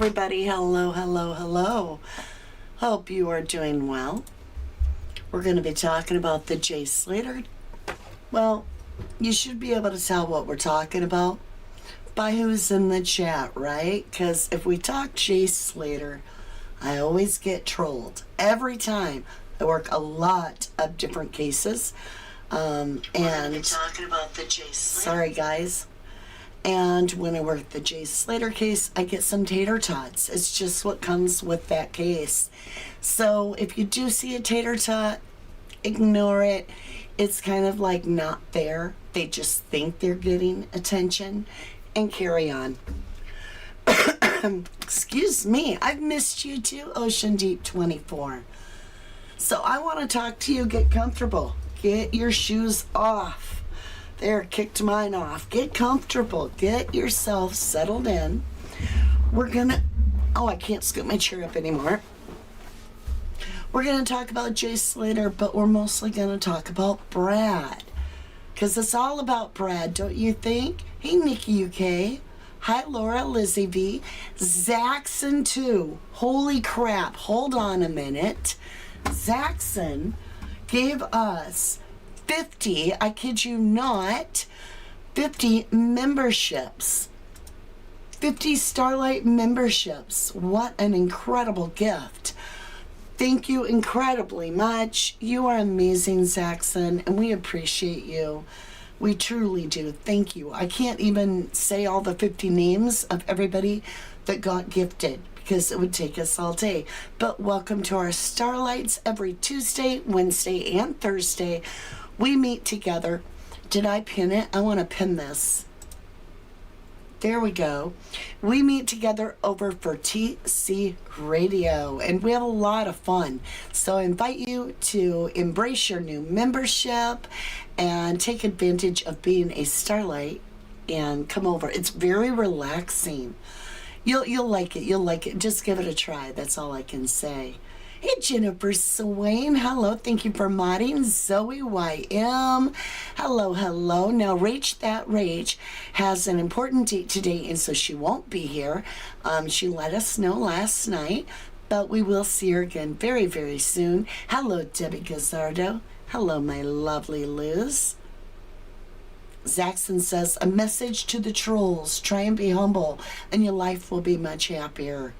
everybody. Hello, hello, hello. Hope you are doing well. We're going to be talking about the jayslater. Well, you should be able to tell what we're talking about by who's in the chat, right? Because if we talk jayslater, I always get trolled. Every time. I work a lot of different cases. And talking about the jayslater. Sorry, guys. And when I work the jayslater case, I get some tater tots. It's just what comes with that case. So if you do see a tater tot, ignore it. It's kind of like not there. They just think they're getting attention and carry on. Excuse me. I've missed you too, Ocean Deep 24. So I want to talk to you. Get comfortable. Get your shoes off. There, kicked mine off. Get comfortable. Get yourself settled in. We're gonna, I can't scoop my chair up anymore. We're gonna talk about jayslater, but we're mostly gonna talk about Brad. Because it's all about Brad, don't you think? Hey, Nikki UK. Hi, Laura, Lizzie V. Zaxxon too. Holy crap, hold on a minute. Zaxxon gave us 50, I kid you not, 50 memberships. 50 Starlight memberships. What an incredible gift. Thank you incredibly much. You are amazing, Zaxxon, and we appreciate you. We truly do. Thank you. I can't even say all the 50 names of everybody that got gifted because it would take us all day. But welcome to our Starlights every Tuesday, Wednesday, and Thursday. We meet together. Did I pin it? I want to pin this. There we go. We meet together over for TC Radio, and we have a lot of fun. So I invite you to embrace your new membership and take advantage of being a Starlight and come over. It's very relaxing. You'll like it. You'll like it. Just give it a try. That's all I can say. Hey, Jennifer Swain. Hello. Thank you for modding. Zoe YM. Hello, hello. Now, Rach That Rach has an important date today, and so she won't be here. She let us know last night, but we will see her again very, very soon. Hello, Debbie Gazzardo. Hello, my lovely Liz. Zaxxon says, a message to the trolls. Try and be humble, and your life will be much happier.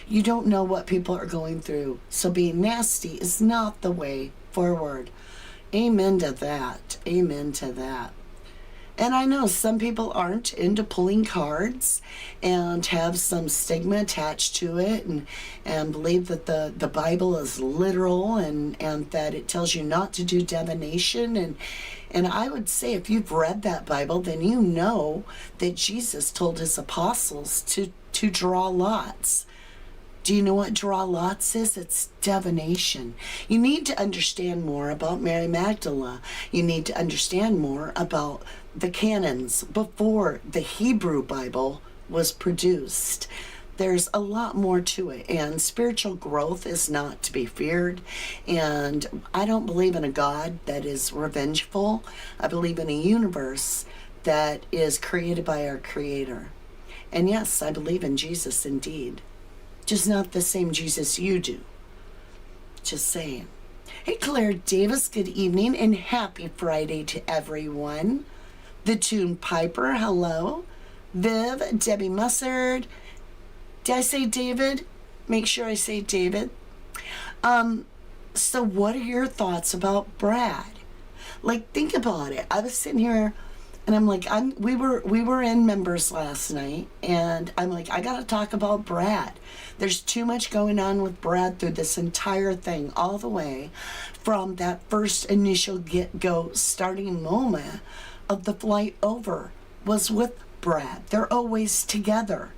You don't know what people are going through, so being nasty is not the way forward. Amen to that. Amen to that. And I know some people aren't into pulling cards and have some stigma attached to it and believe that the Bible is literal and that it tells you not to do divination. And I would say if you've read that Bible, then you know that Jesus told his apostles to draw lots. Do you know what draw lots is? It's divination. You need to understand more about Mary Magdalene. You need to understand more about the canons before the Hebrew Bible was produced. There's a lot more to it, and spiritual growth is not to be feared. And I don't believe in a God that is revengeful. I believe in a universe that is created by our Creator. And yes, I believe in Jesus indeed. Just not the same Jesus you do. Just saying. Hey, Claire Davis, good evening and happy Friday to everyone. The Tune Piper, hello. Viv, Debbie Mussard. Did I say David? Make sure I say David. So what are your thoughts about Brad? Like, think about it. I was sitting here and I'm like, we were in members last night, and I'm like, I gotta talk about Brad. There's too much going on with Brad through this entire thing, all the way from that first initial get-go starting moment of the flight over was with Brad. They're always together.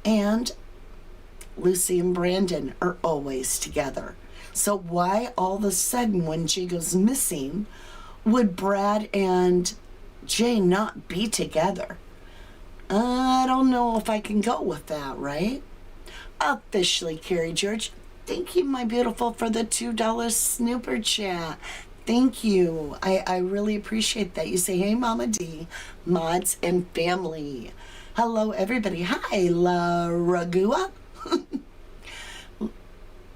And Lucy and Brandon are always together. So why all of a sudden when Jay goes missing would Brad and Jay not be together? I don't know if I can go with that, right? Officially, Carrie George. Thank you, my beautiful, for the $2 snooper chat. Thank you. I really appreciate that. You say, hey, Mama D, mods and family. Hello, everybody. Hi, La Ragua.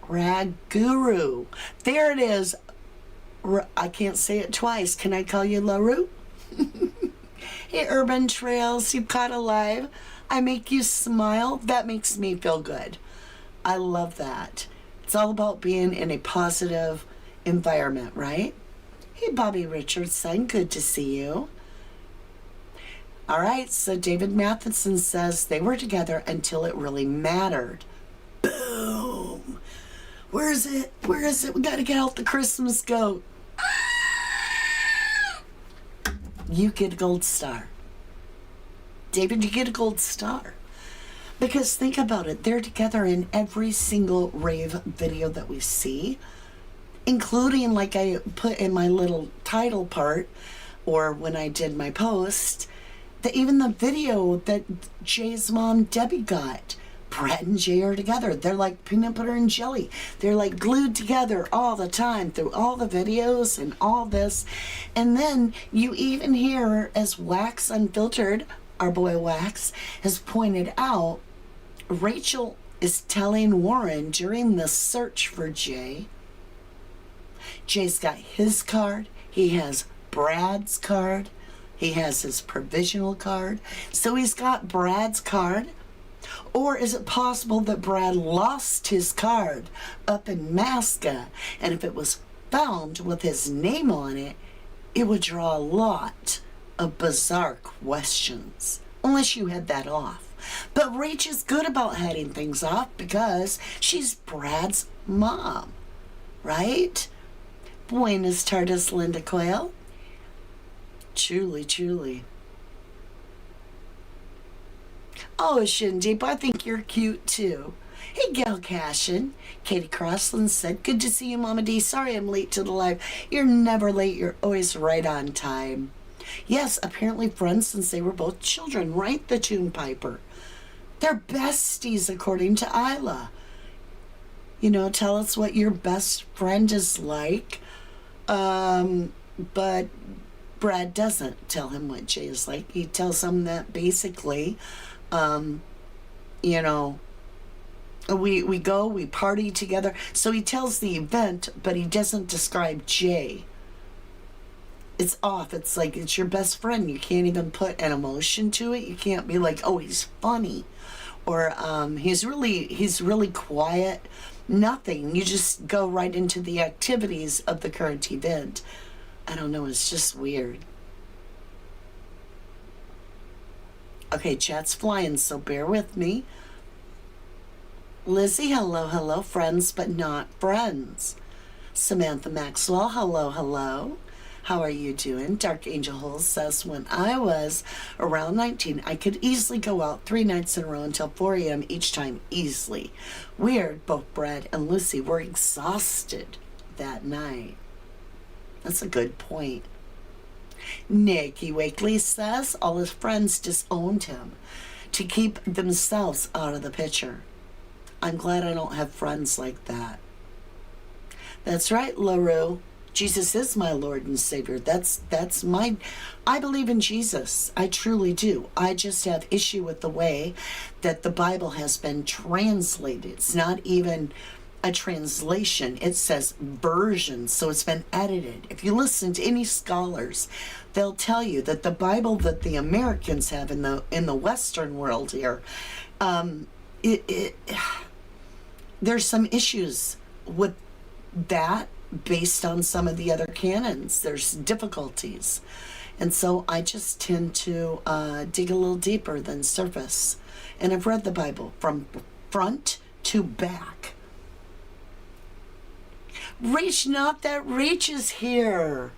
Raguru. There it is. I can't say it twice. Can I call you LaRue? Hey, Urban Trails, you caught alive. I make you smile. That makes me feel good. I love that. It's all about being in a positive environment, right? Hey, Bobby Richardson, good to see you. All right, so David Matheson says they were together until it really mattered. Boom. Where is it? Where is it? We got to get out the Christmas goat. You get a gold star. David, you get a gold star. Because think about it. They're together in every single rave video that we see, including, like I put in my little title part, or when I did my post, that even the video that Jay's mom, Debbie, got. Brett and Jay are together. They're like peanut butter and jelly. They're like glued together all the time through all the videos and all this. And then you even hear, as Wax Unfiltered, our boy Wax, has pointed out, Rachel is telling Warren during the search for Jay, Jay's got his card. He has Brad's card. He has his provisional card. So he's got Brad's card. Or is it possible that Brad lost his card up in Masca, and if it was found with his name on it, it would draw a lot of bizarre questions, unless you had that off. But Rach is good about heading things off because she's Brad's mom, right? Buenas tardes, Linda Quayle. Truly, truly. Oh, Shin Deep, I think you're cute too. Hey, Gail Cashin. Katie Crossland said, good to see you, Mama D. Sorry I'm late to the live. You're never late. You're always right on time. Yes, apparently friends since they were both children, right? The Tune Piper. They're besties, according to Isla. You know, tell us what your best friend is like. But Brad doesn't tell him what Jay is like. He tells him that basically, you know, we go, we party together. So he tells the event, but he doesn't describe Jay. It's off. It's like, it's your best friend. You can't even put an emotion to it. You can't be like, oh, he's funny, or he's really quiet. Nothing. You just go right into the activities of the current event. I don't know. It's just weird. Okay, chat's flying, so bear with me. Lizzie, hello, hello, friends, but not friends. Samantha Maxwell, hello, hello. How are you doing? Dark Angel Holes says, when I was around 19, I could easily go out 3 nights in a row until 4 a.m. each time, easily. Weird, both Brad and Lucy were exhausted that night. That's a good point. Nikki Wakely says all his friends disowned him to keep themselves out of the picture. I'm glad I don't have friends like that. That's right, LaRue. Jesus is my Lord and Savior. That's my... I believe in Jesus. I truly do. I just have issue with the way that the Bible has been translated. It's not even a translation. It says version, so it's been edited. If you listen to any scholars, they'll tell you that the Bible that the Americans have in the Western world here, there's some issues with that based on some of the other canons. There's difficulties. And so I just tend to dig a little deeper than surface. And I've read the Bible from front to back. Reach, not that Reach is here.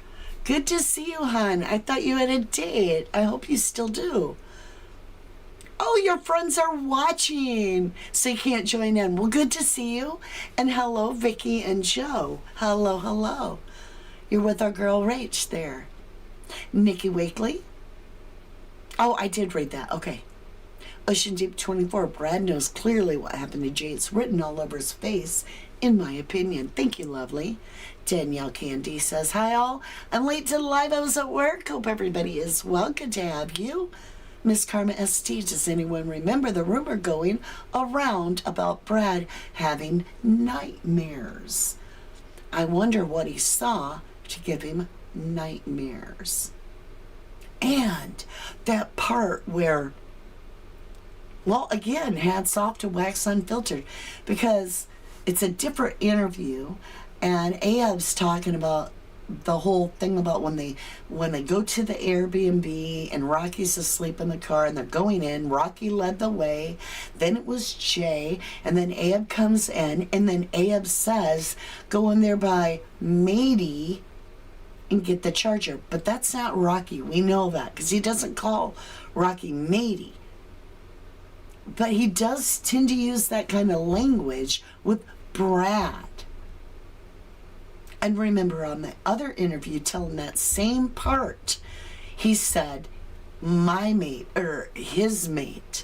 Good to see you, hon. I thought you had a date. I hope you still do. Oh, your friends are watching, so you can't join in. Well, good to see you. And hello, Vicky and Joe. Hello, hello. You're with our girl Rach there. Nikki Wakely. Oh, I did read that. Okay. Ocean Deep 24. Brad knows clearly what happened to Jay. It's written all over his face, in my opinion. Thank you, lovely. Danielle Candy says, hi all. I'm late to the live. I was at work. Hope everybody is well. Good to have you. Miss Karma ST, does anyone remember the rumor going around about Brad having nightmares? I wonder what he saw to give him nightmares. And that part where, well, again, hats off to Wax Unfiltered, because it's a different interview, and Ahab's talking about the whole thing about when they go to the Airbnb and Rocky's asleep in the car and they're going in. Rocky led the way, then it was Jay, and then Ahab comes in, and then Ahab says, go in there by Matey and get the charger. But that's not Rocky. We know that because he doesn't call Rocky Matey. But he does tend to use that kind of language with Brad. And remember, on the other interview, telling that same part, he said, my mate, or his mate.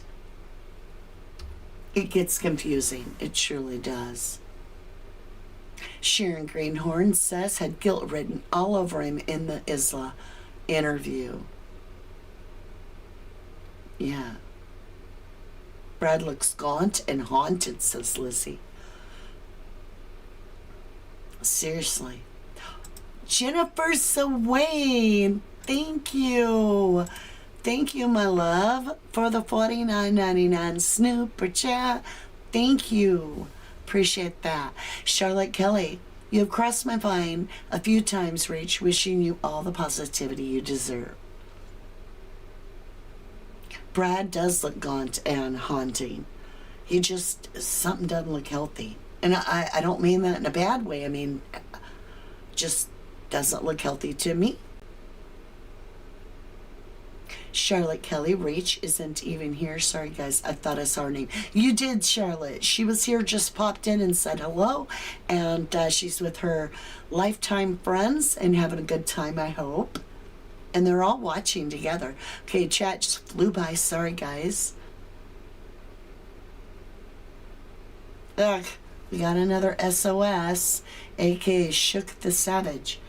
It gets confusing. It truly does. Sharon Greenhorn says had guilt written all over him in the Isla interview. Yeah. Brad looks gaunt and haunted, says Lizzie. Seriously. Jennifer Swain, thank you. Thank you, my love, for the $49.99 Snooper chat. Thank you. Appreciate that. Charlotte Kelly, you have crossed my mind a few times, Rach, wishing you all the positivity you deserve. Brad does look gaunt and haunting. He just, something doesn't look healthy. And I don't mean that in a bad way. I mean, just doesn't look healthy to me. Charlotte Kelly, Rach isn't even here. Sorry, guys. I thought I saw her name. You did, Charlotte. She was here, just popped in and said hello. And she's with her lifetime friends and having a good time, I hope. And they're all watching together. Okay, chat just flew by. Sorry, guys. Ugh. We got another SOS, aka Shook the Savage.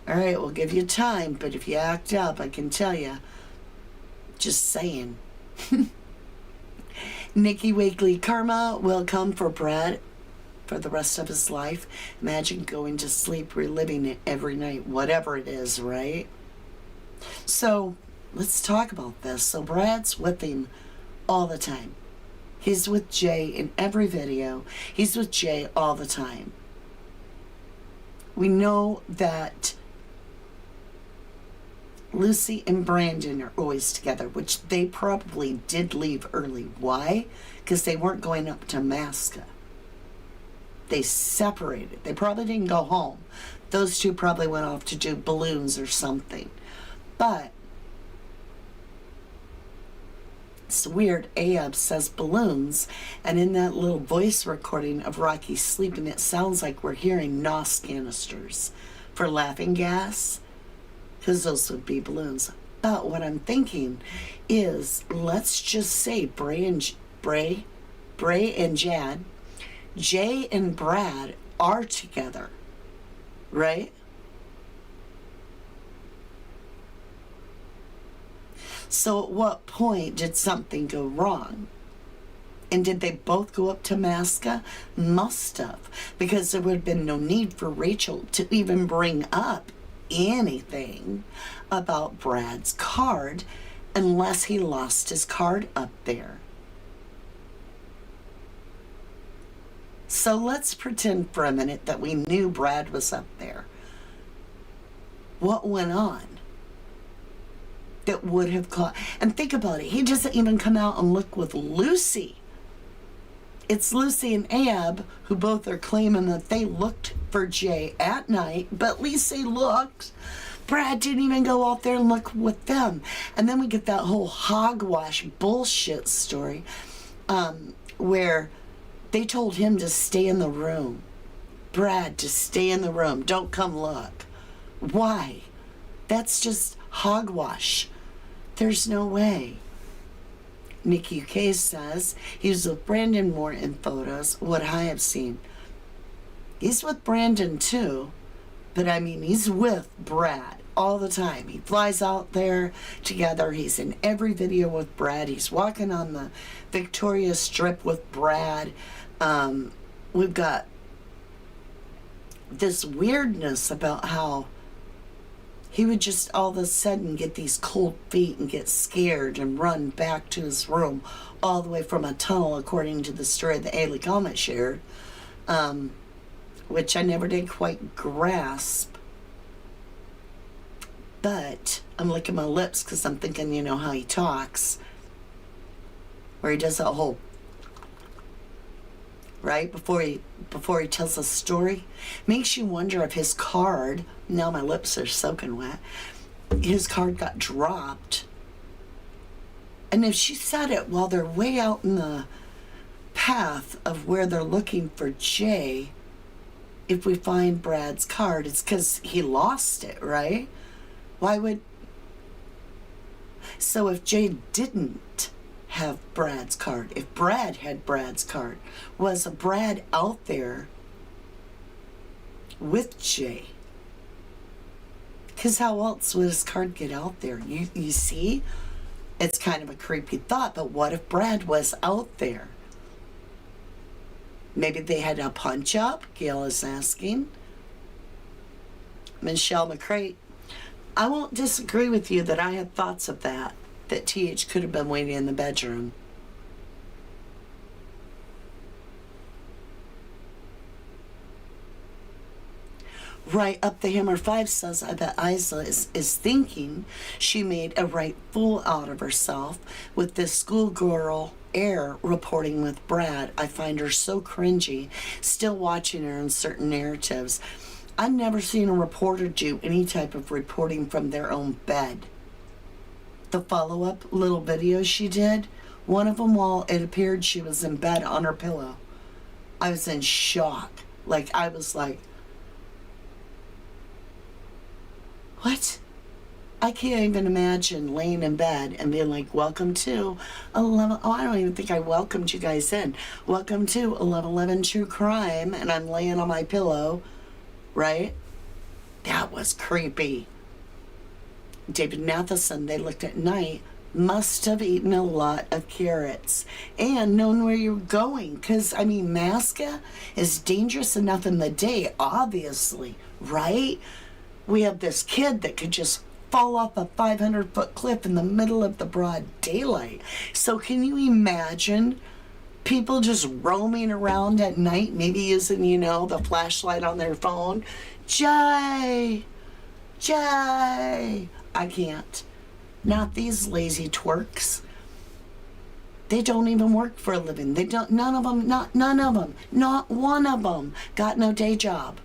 All right, we'll give you time, but if you act up, I can tell you. Just saying. Nikki Wakely, karma will come for Brad for the rest of his life. Imagine going to sleep, reliving it every night, whatever it is, right? So let's talk about this. So Brad's with him all the time. He's with Jay in every video. He's with Jay all the time. We know that Lucy and Brandon are always together, which they probably did leave early. Why? Because they weren't going up to Masca. They separated. They probably didn't go home. Those two probably went off to do balloons or something. But it's weird. Ahab says balloons, and in that little voice recording of Rocky sleeping, it sounds like we're hearing NOS canisters for laughing gas, because those would be balloons. But what I'm thinking is, let's just say Bray and Jad, Jay and Brad are together, right? So at what point did something go wrong? And did they both go up to Masca? Must have, because there would have been no need for Rachel to even bring up anything about Brad's card unless he lost his card up there. So let's pretend for a minute that we knew Brad was up there. What went on that would have caught? And think about it. He doesn't even come out and look with Lucy. It's Lucy and Ab who both are claiming that they looked for Jay at night, but at least they looked. Brad didn't even go out there and look with them. And then we get that whole hogwash bullshit story where they told him to stay in the room. Brad, to stay in the room. Don't come look. Why? That's just hogwash. There's no way. Nikki K says he's with Brandon more in photos, what I have seen. He's with Brandon too, but I mean, he's with Brad all the time. He flies out there together. He's in every video with Brad. He's walking on the Victoria Strip with Brad. We've got this weirdness about how he would just all of a sudden get these cold feet and get scared and run back to his room all the way from a tunnel, according to the story that Ailey Comet shared, which I never did quite grasp. But I'm licking my lips because I'm thinking, you know how he talks, where he does that whole, right, before he tells a story. Makes you wonder if his card, now my lips are soaking wet, his card got dropped. And if she said it while they're way out in the path of where they're looking for Jay, if we find Brad's card, it's because he lost it, right? Why would... So if Jay didn't have Brad's card, if Brad had Brad's card, was Brad out there with Jay? Because how else would his card get out there? You see? It's kind of a creepy thought, but what if Brad was out there? Maybe they had a punch up, Gail is asking. Michelle McCrate, I won't disagree with you that I had thoughts of that TH could have been waiting in the bedroom. Right Up the Hammer 5 says, I bet Isla is thinking she made a right fool out of herself with this schoolgirl air reporting with Brad. I find her so cringy, still watching her in certain narratives. I've never seen a reporter do any type of reporting from their own bed. The follow-up little videos she did, one of them while it appeared she was in bed on her pillow. I was in shock. I was like, what? I can't even imagine laying in bed and being like, welcome to 11... Oh, I don't even think I welcomed you guys in. Welcome to 1111 True Crime, and I'm laying on my pillow, right? That was creepy. David Matheson, they looked at night, must have eaten a lot of carrots and known where you were going. Because, I mean, Masca is dangerous enough in the day, obviously, right? We have this kid that could just fall off a 500-foot cliff in the middle of the broad daylight. So can you imagine people just roaming around at night, maybe using, the flashlight on their phone? Jay! I can't. Not these lazy twerks. They don't even work for a living. None of them, not one of them got no day job.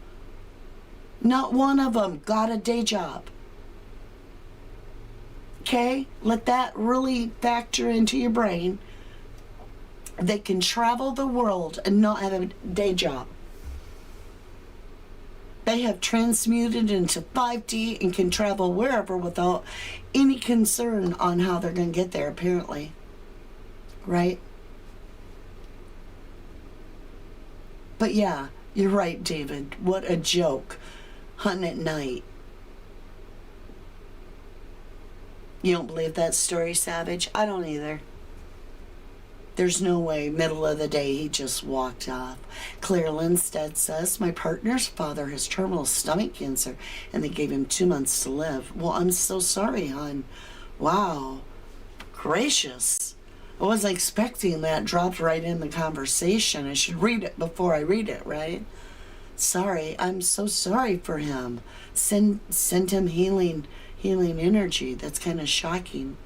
Not one of them got a day job. Okay? Let that really factor into your brain. They can travel the world and not have a day job. They have transmuted into 5D and can travel wherever without any concern on how they're going to get there, apparently. Right? But yeah, you're right, David. What a joke. Hunting at night. You don't believe that story, Savage? I don't either. There's no way, middle of the day, he just walked off. Claire Lindstedt says, my partner's father has terminal stomach cancer, and they gave him 2 months to live. Well, I'm so sorry, hon. Wow. Gracious. I wasn't expecting that. Dropped right in the conversation. I should read it before I read it, right? Sorry. I'm so sorry for him. Send him healing energy. That's kind of shocking.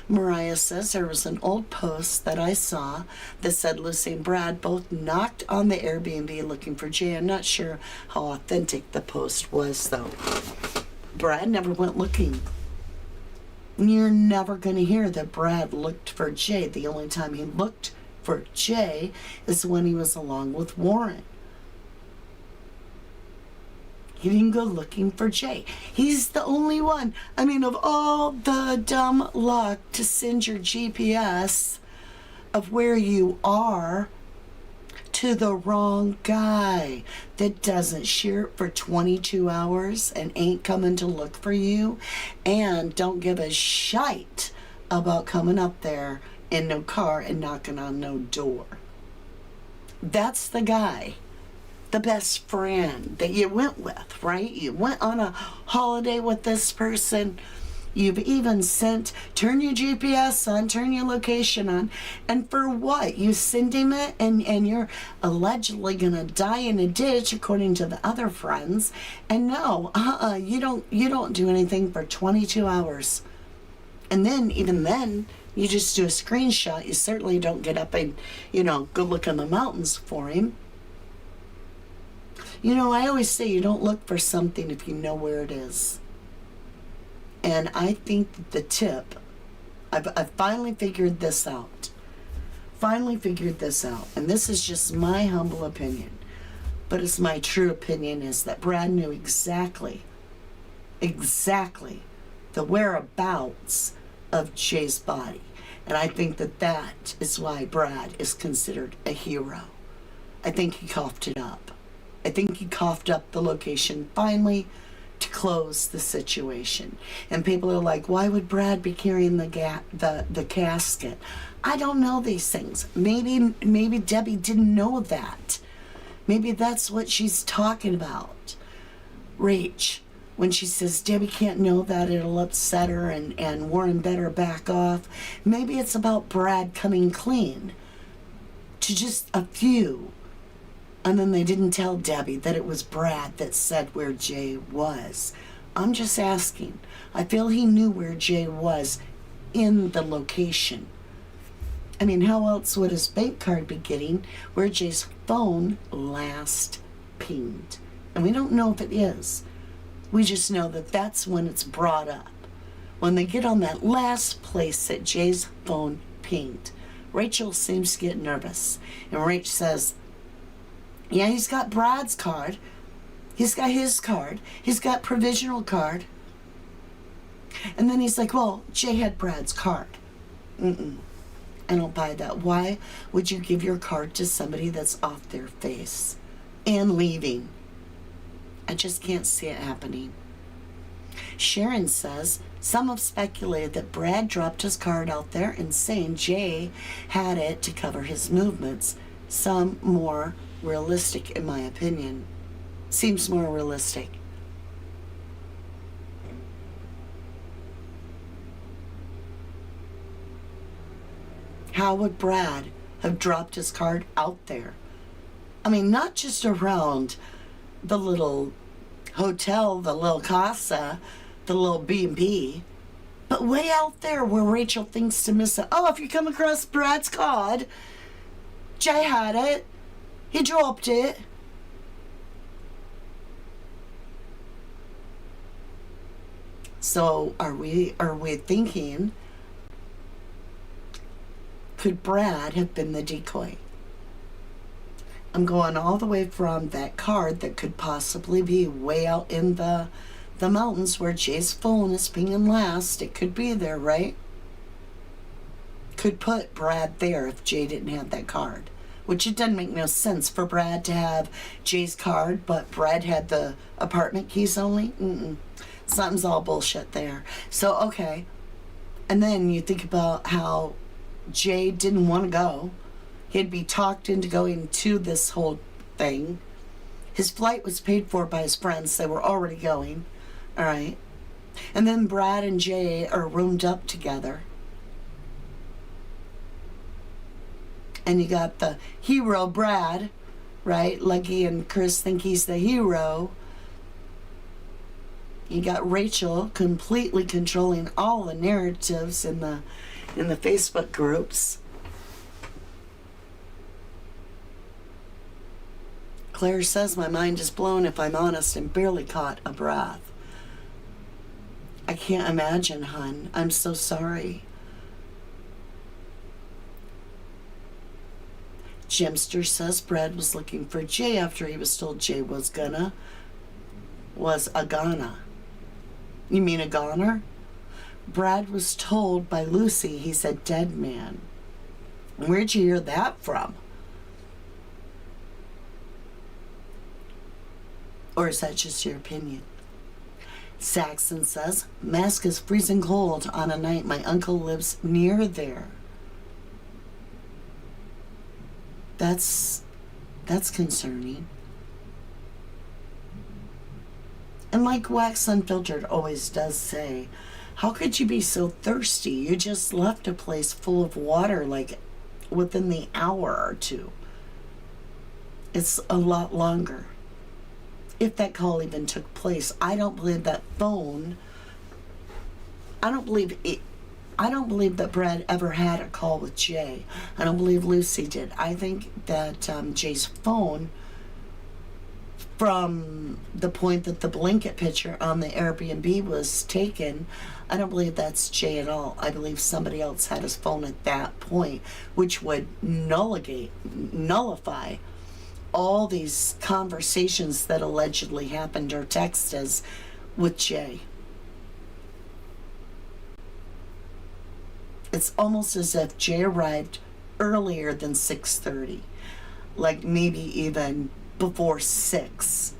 Mariah says there was an old post that I saw that said Lucy and Brad both knocked on the Airbnb looking for Jay. I'm not sure how authentic the post was, though. Brad never went looking. You're never going to hear that Brad looked for Jay. The only time he looked for Jay is when he was along with Warren. He didn't go looking for Jay. He's the only one. I mean, of all the dumb luck to send your GPS of where you are to the wrong guy that doesn't share it for 22 hours and ain't coming to look for you and don't give a shite about coming up there in no car and knocking on no door. That's the guy, the best friend that you went with, right? You went on a holiday with this person. You've even turn your GPS on, turn your location on, and for what? You send him it and you're allegedly gonna die in a ditch according to the other friends. And no, you don't do anything for 22 hours. And then, even then, you just do a screenshot. You certainly don't get up and, go look in the mountains for him. I always say you don't look for something if you know where it is. And I think that the tip, I've finally figured this out. And this is just my humble opinion. But it's my true opinion, is that Brad knew exactly the whereabouts of Jay's body. And I think that is why Brad is considered a hero. I think he coughed it up. I think he coughed up the location finally to close the situation. And people are like, why would Brad be carrying the casket? I don't know these things. Maybe Debbie didn't know that. Maybe that's what she's talking about. Rach, when she says Debbie can't know that, it'll upset her and Warren better back off. Maybe it's about Brad coming clean to just a few. And then they didn't tell Debbie that it was Brad that said where Jay was. I'm just asking. I feel he knew where Jay was in the location. I mean, how else would his bank card be getting where Jay's phone last pinged? And we don't know if it is. We just know that that's when it's brought up. When they get on that last place that Jay's phone pinged. Rachel seems to get nervous. And Rach says, yeah, he's got Brad's card. He's got his card. He's got provisional card. And then he's like, well, Jay had Brad's card. I don't buy that. Why would you give your card to somebody that's off their face and leaving? I just can't see it happening. Sharon says, some have speculated that Brad dropped his card out there and saying Jay had it to cover his movements. Some more realistic, in my opinion. Seems more realistic. How would Brad have dropped his card out there? I mean, not just around the little hotel, the little casa, the little B&B, but way out there where Rachel thinks to miss it. Oh, if you come across Brad's card, Jay had it. He dropped it. So are we thinking, could Brad have been the decoy? I'm going all the way from that card that could possibly be way out in the mountains where Jay's phone is pinging last. It could be there, right? Could put Brad there if Jay didn't have that card. Which it doesn't make no sense for Brad to have Jay's card, but Brad had the apartment keys only. Something's all bullshit there. So, okay. And then you think about how Jay didn't want to go. He'd be talked into going to this whole thing. His flight was paid for by his friends. They were already going. All right. And then Brad and Jay are roomed up together. And you got the hero Brad, right? Lucky and Chris think he's the hero. You got Rachel completely controlling all the narratives in the Facebook groups. Claire says, my mind is blown, if I'm honest, and barely caught a breath. I can't imagine, hun. I'm so sorry. Jimster says Brad was looking for Jay after he was told Jay was a goner. You mean a goner? Brad was told by Lucy he's a dead man. Where'd you hear that from? Or is that just your opinion? Saxon says, mask is freezing cold on a night my uncle lives near there. That's concerning. And like Wax Unfiltered always does say, how could you be so thirsty? You just left a place full of water like within the hour or two. It's a lot longer. If that call even took place, I don't believe that phone. I don't believe that Brad ever had a call with Jay. I don't believe Lucy did. I think that Jay's phone, from the point that the blanket picture on the Airbnb was taken, I don't believe that's Jay at all. I believe somebody else had his phone at that point, which would nullify all these conversations that allegedly happened or texts with Jay. It's almost as if Jay arrived earlier than 6:30, like maybe even before 6.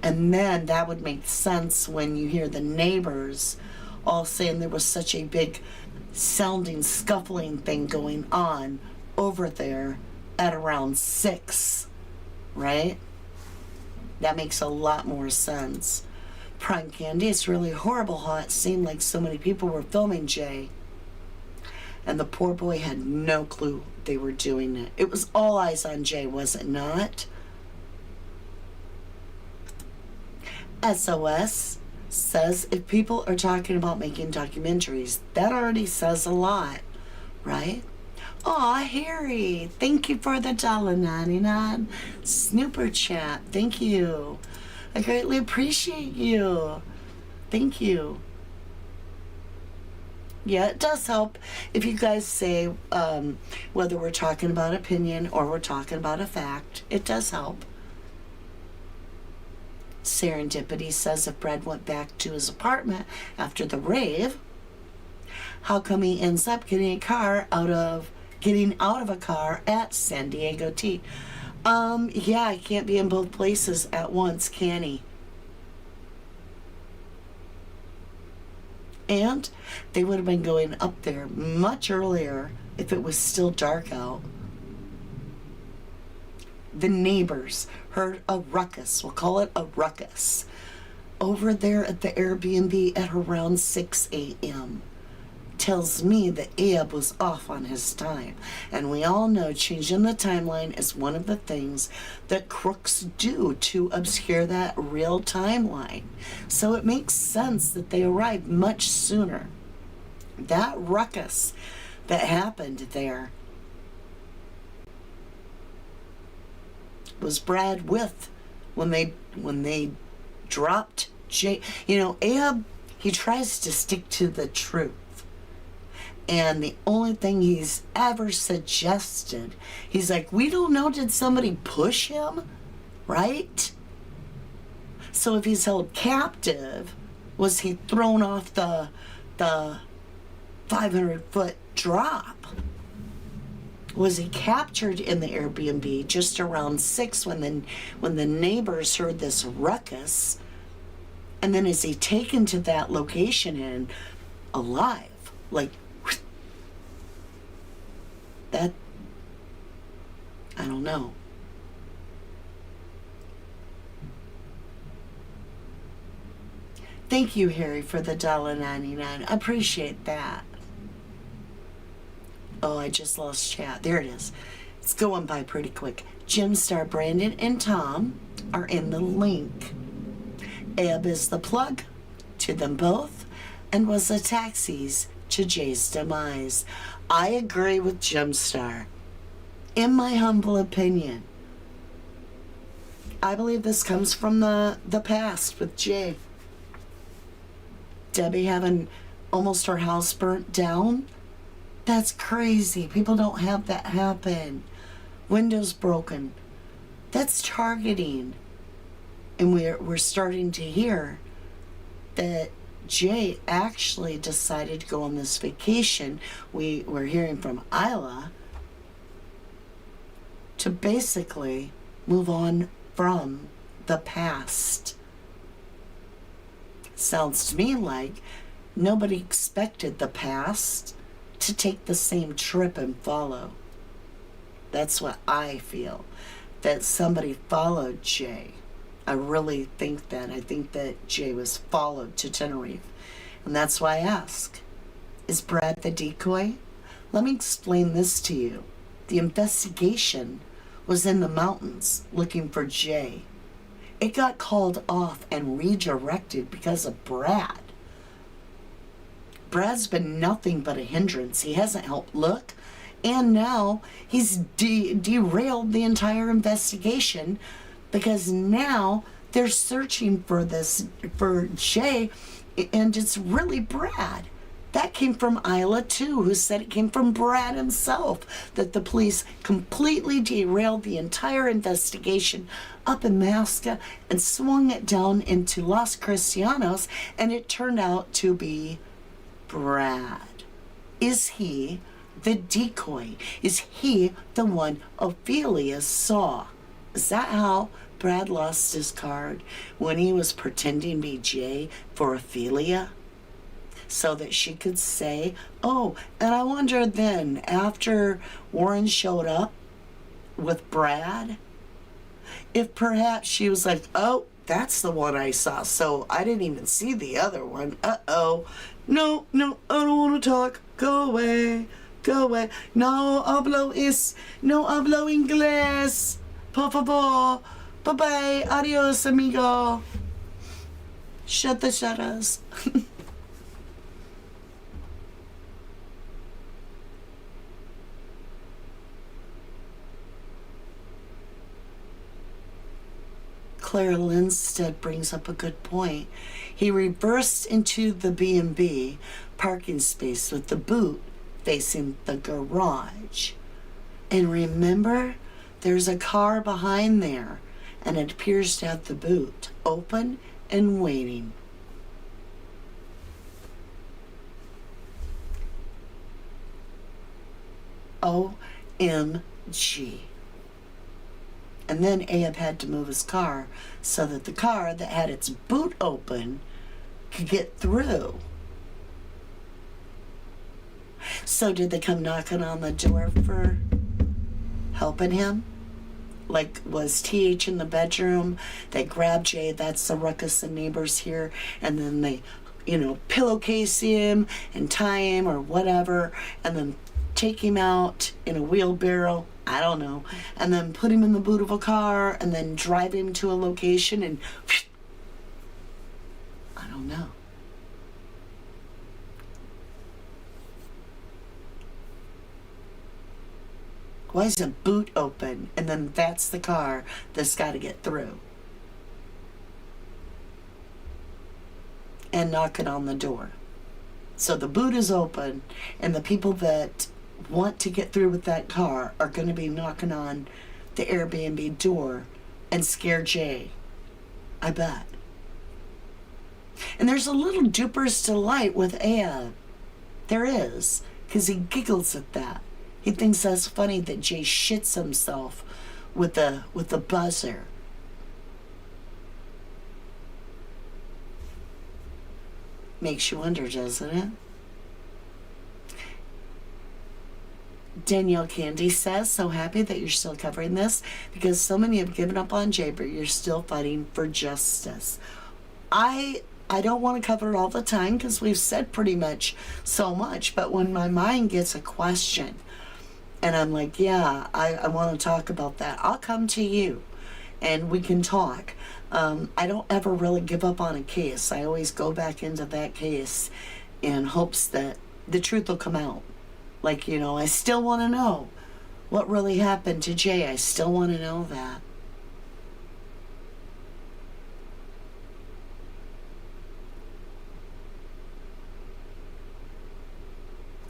And then that would make sense when you hear the neighbors all saying there was such a big sounding scuffling thing going on over there at around 6, right? That makes a lot more sense. Prime Candy, it's really horrible how it seemed like so many people were filming Jay, and the poor boy had no clue they were doing it. It was all eyes on Jay, was it not? SOS says, if people are talking about making documentaries, that already says a lot, right? Aw, Harry, thank you for the $1.99 snooper chat. Thank you. I greatly appreciate you. Thank you. Yeah, it does help if you guys say whether we're talking about opinion or we're talking about a fact. It does help. Serendipity says if Brad went back to his apartment after the rave, how come he ends up getting out of a car at San Diego T? Yeah, he can't be in both places at once, can he? And they would have been going up there much earlier if it was still dark out. The neighbors heard a ruckus, we'll call it a ruckus, over there at the Airbnb at around 6 a.m. Tells me that Abe was off on his time. And we all know changing the timeline is one of the things that crooks do to obscure that real timeline. So it makes sense that they arrived much sooner. That ruckus that happened there was Brad with when they dropped Jay. You know, Abe, he tries to stick to the truth. And the only thing he's ever suggested, he's like, we don't know, did somebody push him? Right? So if he's held captive, was he thrown off the 500-foot drop? Was he captured in the Airbnb just around 6 when the neighbors heard this ruckus? And then is he taken to that location and alive? Like, that, I don't know. Thank you, Harry, for the $1.99. I appreciate that. Oh, I just lost chat. There it is. It's going by pretty quick. Jim Star, Brandon, and Tom are in the link. Eb is the plug to them both and was the taxis to Jay's demise. I agree with Jim Star. In my humble opinion, I believe this comes from the past with Jay. Debbie having almost her house burnt down. That's crazy. People don't have that happen. Windows broken. That's targeting. And we're starting to hear that Jay actually decided to go on this vacation. We're hearing from Isla to basically move on from the past. Sounds to me like nobody expected the past to take the same trip and follow. That's what I feel. That somebody followed Jay. I really think that. I think that Jay was followed to Tenerife. And that's why I ask, is Brad the decoy? Let me explain this to you. The investigation was in the mountains looking for Jay. It got called off and redirected because of Brad. Brad's been nothing but a hindrance. He hasn't helped look. And now he's derailed the entire investigation because now they're searching for Jay, and it's really Brad. That came from Isla too, who said it came from Brad himself, that the police completely derailed the entire investigation up in Masca and swung it down into Los Cristianos, and it turned out to be Brad. Is he the decoy? Is he the one Ophelia saw? Is that how Brad lost his card? When he was pretending to be Jay for Ophelia? So that she could say, oh, and I wonder then, after Warren showed up with Brad, if perhaps she was like, oh, that's the one I saw, so I didn't even see the other one. Uh-oh. No, I don't want to talk. Go away. No hablo inglés. Por favor. Bye-bye. Adios, amigo. Shut the shutters. Claire Lindstedt brings up a good point. He reversed into the B&B parking space with the boot facing the garage. And remember, there's a car behind there, and it appears to have the boot open and waiting. OMG. And then Ahab had to move his car so that the car that had its boot open could get through. So did they come knocking on the door for helping him? Like, was TH in the bedroom? They grab Jay, that's the ruckus, the neighbors here, and then they, pillowcase him and tie him or whatever, and then take him out in a wheelbarrow, I don't know, and then put him in the boot of a car and then drive him to a location and I don't know. Why is the boot open and then that's the car that's got to get through? And knocking on the door. So the boot is open and the people that want to get through with that car are going to be knocking on the Airbnb door and scare Jay. I bet. And there's a little duper's delight with Ahab. There is, because he giggles at that. He thinks that's funny that Jay shits himself with the buzzer. Makes you wonder, doesn't it? Danielle Candy says, so happy that you're still covering this because so many have given up on Jay, but you're still fighting for justice. I don't want to cover it all the time because we've said pretty much so much, but when my mind gets a question and I'm like, yeah, I want to talk about that, I'll come to you and we can talk. I don't ever really give up on a case. I always go back into that case in hopes that the truth will come out. Like, I still want to know what really happened to Jay. I still want to know that.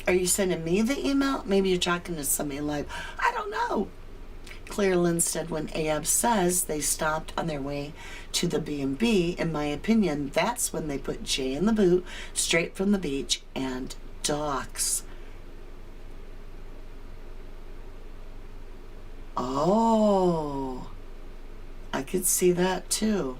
Are you sending me the email? Maybe you're talking to somebody live. I don't know. Claire Lindstedt, when Ahab says they stopped on their way to the B&B, in my opinion, that's when they put Jay in the boot straight from the beach and docks. Oh, I I could see that too.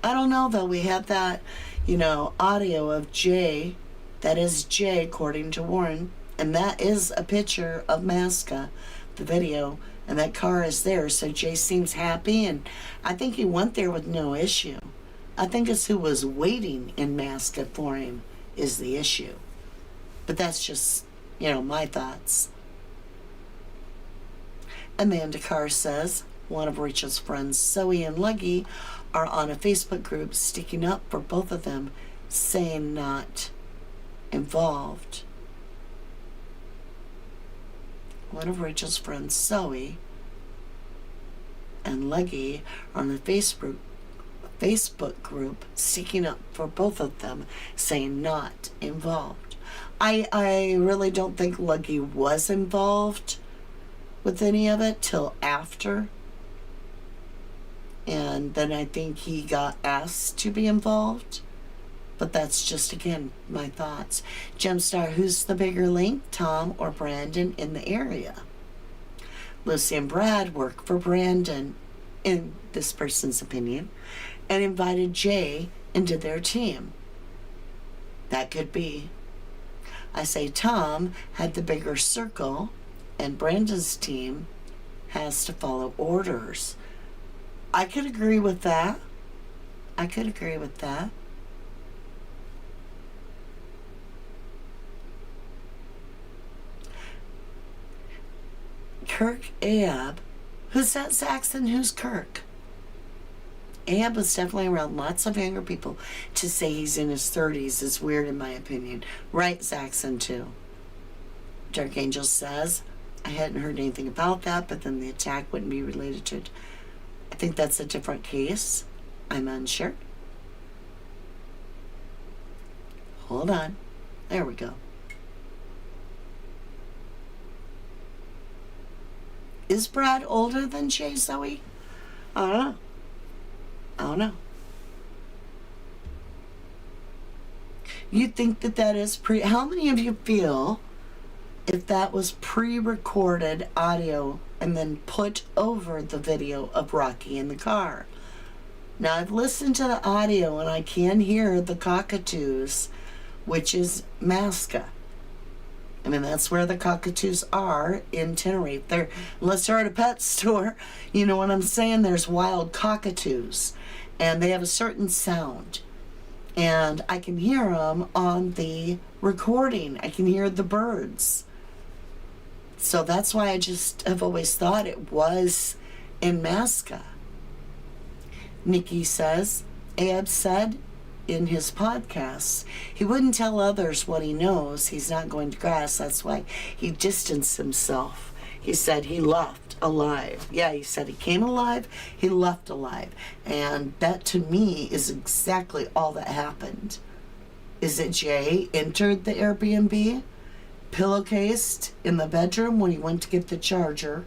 I don't know though. We have that, audio of Jay. That is Jay, according to Warren. And that is a picture of Masca, the video. And that car is there. So Jay seems happy. And I think he went there with no issue. I think it's who was waiting in Masca for him is the issue. But that's just, my thoughts. Amanda Carr says, one of Rachel's friends, Zoe and Leggy, are on a Facebook group sticking up for both of them, saying not involved. One of Rachel's friends, Zoe and Leggy, are on a Facebook group sticking up for both of them, saying not involved. I really don't think Leggy was involved with any of it till after. And then I think he got asked to be involved. But that's just, again, my thoughts. Gemstar, who's the bigger link, Tom or Brandon in the area? Lucy and Brad work for Brandon, in this person's opinion, and invited Jay into their team. That could be. I say Tom had the bigger circle, and Brandon's team has to follow orders. I could agree with that. Kirk Ahab. Who's that, Saxon? Who's Kirk? Ahab was definitely around lots of younger people. To say he's in his 30s is weird in my opinion. Right, Saxon, too. Dark Angel says, I hadn't heard anything about that, but then the attack wouldn't be related to it. I think that's a different case. I'm unsure. Hold on. There we go. Is Brad older than Jay, Zoe? I don't know. You think that is how many of you feel if that was pre-recorded audio and then put over the video of Rocky in the car? Now, I've listened to the audio and I can hear the cockatoos, which is Masca. I mean, that's where the cockatoos are in Tenerife. Unless they're at a pet store, you know what I'm saying? There's wild cockatoos, and they have a certain sound. And I can hear them on the recording. I can hear the birds. So that's why I just have always thought it was in Masca. Nikki says, Ahab said in his podcasts, he wouldn't tell others what he knows. He's not going to grass. That's why he distanced himself. He said he left alive. Yeah, he said he came alive, he left alive. And that to me is exactly all that happened. Is that Jay entered the Airbnb, pillowcased in the bedroom when he went to get the charger,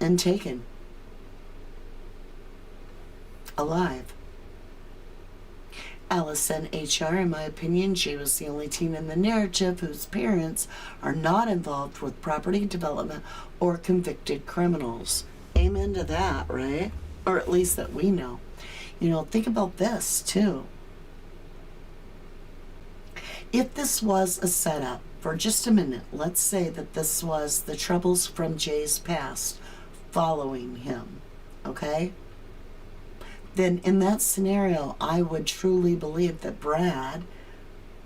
and taken alive. Allison HR, in my opinion, Jay was the only teen in the narrative whose parents are not involved with property development or convicted criminals. Amen to that, right? Or at least that we know. Think about this too. If this was a setup, for just a minute, let's say that this was the troubles from Jay's past following him, okay? Then in that scenario, I would truly believe that Brad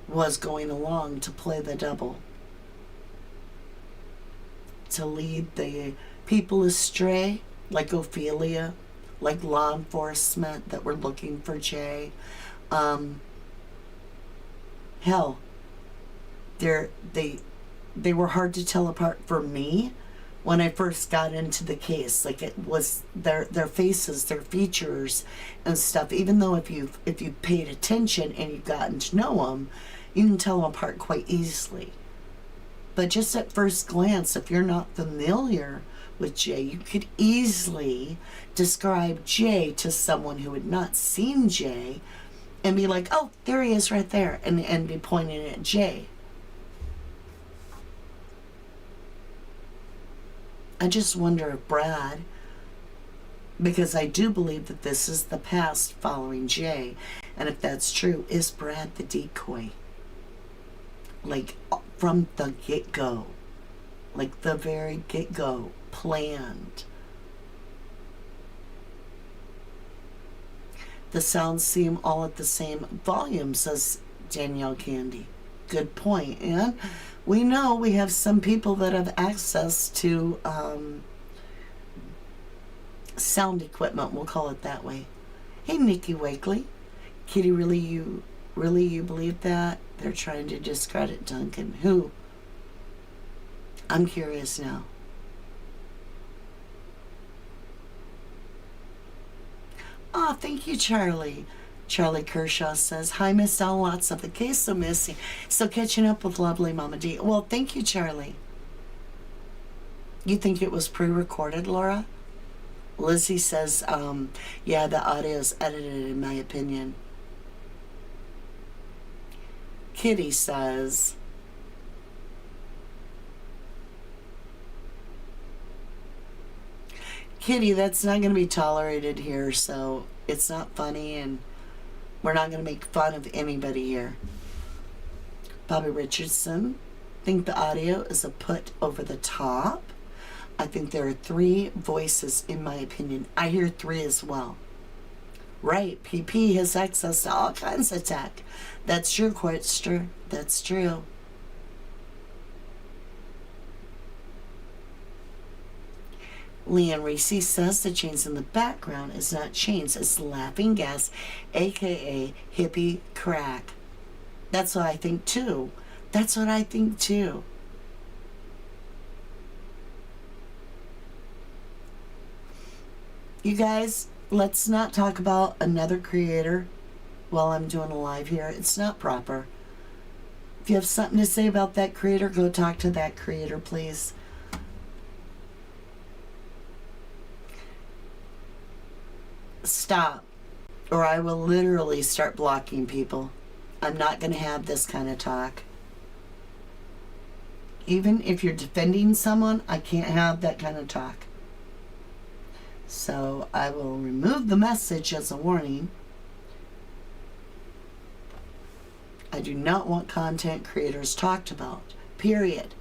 was going along to play the double, to lead the people astray, like Ophelia, like law enforcement that were looking for Jay. Hell, they were hard to tell apart for me when I first got into the case. Like, it was their faces, their features and stuff. Even though if you paid attention and you've gotten to know them, you can tell them apart quite easily. But just at first glance, if you're not familiar with Jay, you could easily describe Jay to someone who had not seen Jay and be like, oh, there he is right there, and be pointing at Jay. I just wonder if Brad, because I do believe that this is the past following Jay, and if that's true, is Brad the decoy? Like, from the get-go. Like, the very get-go. Planned. The sounds seem all at the same volume, says Danielle Candy. Good point. And we know we have some people that have access to sound equipment, we'll call it that way. Hey, Nikki Wakely. Kitty, really you believe that? They're trying to discredit Duncan. Who? I'm curious now. Oh, thank you, Charlie. Charlie Kershaw says, hi, Miss L. Lots of the case, so missing. So catching up with lovely Mama D. Well, thank you, Charlie. You think it was pre-recorded, Laura? Lizzie says, yeah, the audio's edited, in my opinion. Kitty says, Kitty, that's not going to be tolerated here, so it's not funny, and we're not going to make fun of anybody here. Bobby Richardson, think the audio is a put over the top. I think there are 3 voices, in my opinion. I hear 3 as well. Right, PP has access to all kinds of tech. That's true, Quartster. That's true. Leanne Reese says the chains in the background is not chains, it's laughing gas, aka hippie crack. That's what I think too. That's what I think too. You guys, let's not talk about another creator while I'm doing a live here. It's not proper. If you have something to say about that creator, go talk to that creator, please. Stop, or I will literally start blocking people. I'm not going to have this kind of talk. Even if you're defending someone, I can't have that kind of talk. So I will remove the message as a warning. I do not want content creators talked about, period.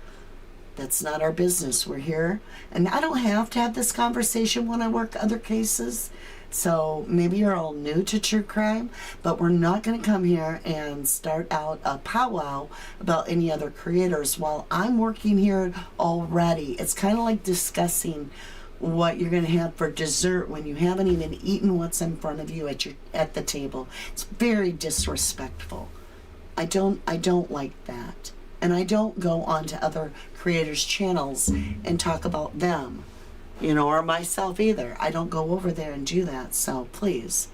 That's not our business. We're here, and I don't have to have this conversation when I work other cases. So maybe you're all new to true crime, but we're not going to come here and start out a powwow about any other creators while I'm working here already. It's kind of like discussing what you're going to have for dessert when you haven't even eaten what's in front of you at the table. It's very disrespectful. I don't like that. And I don't go onto other creators' channels and talk about them. You know, or myself either. I don't go over there and do that. So please,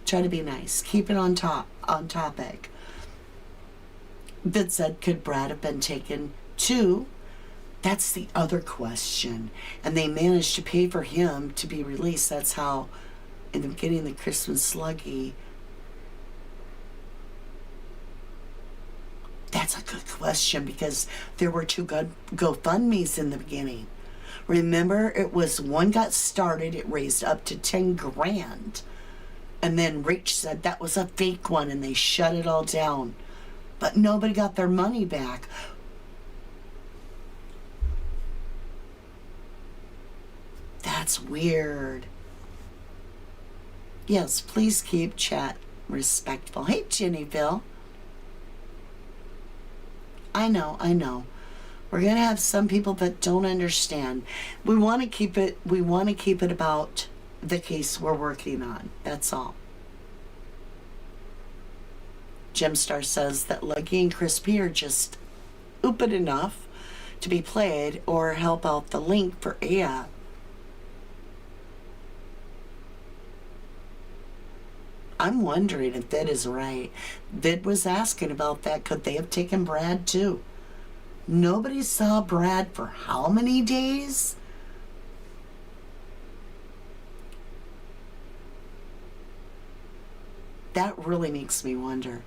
try to be nice. Keep it on topic. Vid said, could Brad have been taken too? That's the other question. And they managed to pay for him to be released. That's how, in the beginning of the Christmas Sluggy. That's a good question because there were 2 good GoFundMes in the beginning. Remember, it was one got started, it raised up to 10 grand. And then Rich said that was a fake one and they shut it all down. But nobody got their money back. That's weird. Yes, please keep chat respectful. Hey, Jennyville. I know. We're going to have some people that don't understand. We want to keep it about the case we're working on. That's all. Gemstar says that Lucky and Crispy are just open enough to be played or help out the link for Aya. I'm wondering if Vid is right. Vid was asking about that. Could they have taken Brad too? Nobody saw Brad for how many days? That really makes me wonder.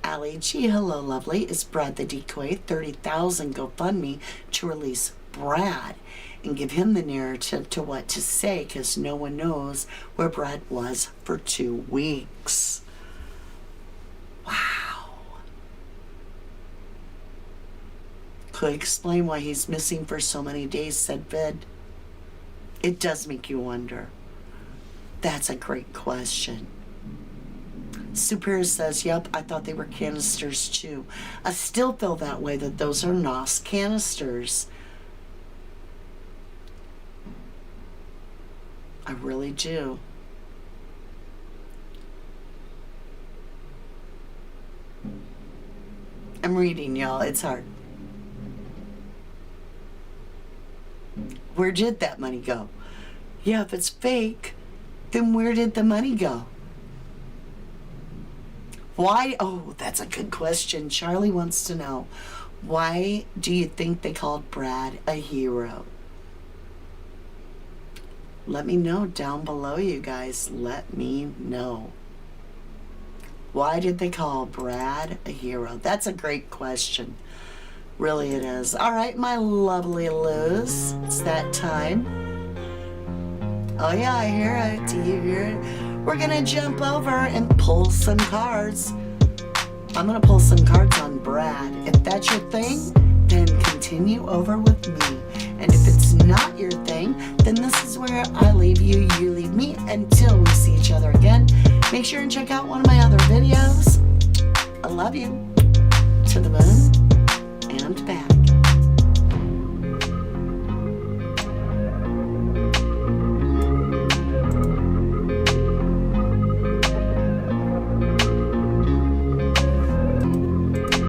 Allie G, hello lovely. Is Brad the decoy? 30,000 GoFundMe to release Brad and give him the narrative to what to say, because no one knows where Brad was for 2 weeks. Wow. Could explain why he's missing for so many days, said Vid. It does make you wonder. That's a great question. Superior says, yep, I thought they were canisters too. I still feel that way, that those are NOS canisters. I really do. I'm reading, y'all. It's hard. Where did that money go? Yeah, if it's fake, then where did the money go? Why? Oh, that's a good question. Charlie wants to know, why do you think they called Brad a hero? Let me know down below, you guys. Let me know. Why did they call Brad a hero? That's a great question. Really it is. All right, my lovely Luz. It's that time. Oh yeah, I hear it. Do you hear it? We're gonna jump over and pull some cards. I'm gonna pull some cards on Brad. If that's your thing, then continue over with me. And if it's not your thing, then this is where I leave you, you leave me, until we see each other again. Make sure and check out one of my other videos. I love you. To the moon and back.